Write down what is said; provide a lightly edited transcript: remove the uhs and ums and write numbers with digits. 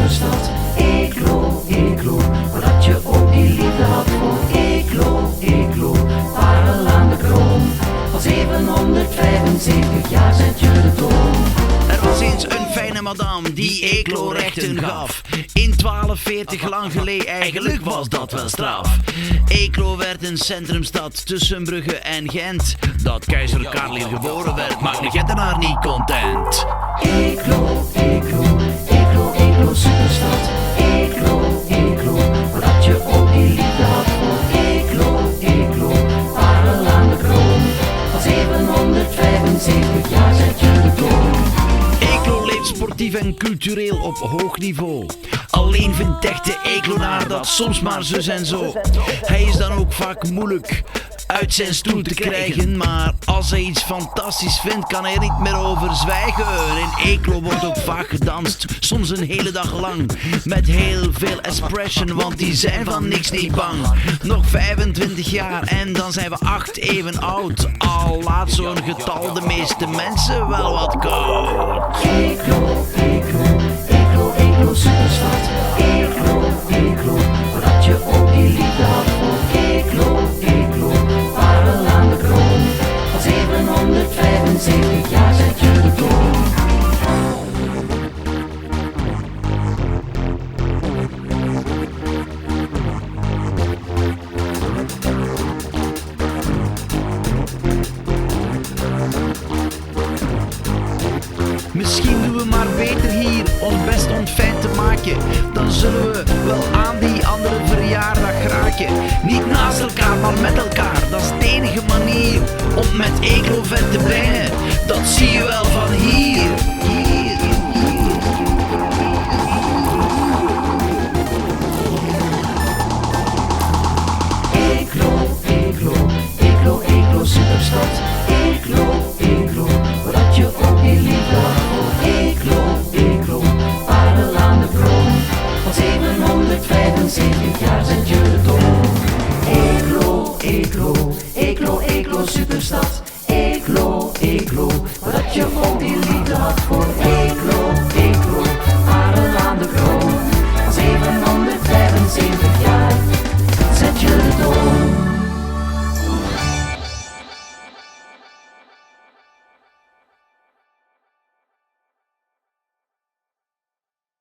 superstad. Eeklo, Eeklo, maar dat je ook die liefde had voor Eeklo, Eeklo. Parel aan de kroon, al 775 jaar zet je de toon. Er was eens een fijne madame die Eeklo rechten gaf. In 1240 lang geleden, eigenlijk was dat wel straf. Eeklo werd een centrumstad tussen Brugge en Gent. Dat keizer Karel hier geboren werd, maakt de Gentenaar niet content. Eeklo, Eeklo, Eeklo, Eeklo, superstad. Eeklo, Eeklo, maar dat je ook die liefde had voor Eeklo, Eeklo. Parel aan de kroon, al 775 jaar zet je de toon. Eeklo leeft sportief en cultureel op hoog niveau. Alleen vindt echte Eeklonaar dat soms maar zus en zo. Hij is dan ook vaak moeilijk uit zijn stoel te krijgen, maar als hij iets fantastisch vindt, kan hij er niet meer over zwijgen. In Eeklo wordt ook vaak gedanst, soms een hele dag lang, met heel veel expression, want die zijn van niks niet bang. Nog 25 jaar en dan zijn we 8 even oud. Al laat zo'n getal de meeste mensen wel wat koud. Eeklo, Eeklo, Eeklo, Eeklo, superstad. Eeklo, Eeklo, maar dat je ook die liefde had voor Eeklo, Eeklo. Parel aan de kroon, al 775 jaar zet je de toon. Misschien doen we maar beter hier ons best onfijn te maken. Dan zullen we wel aan die andere verjaardag geraken. Niet naast elkaar, maar met elkaar. Dat is de enige manier om met Eeklo ver te brengen. Dat zie je wel van hier.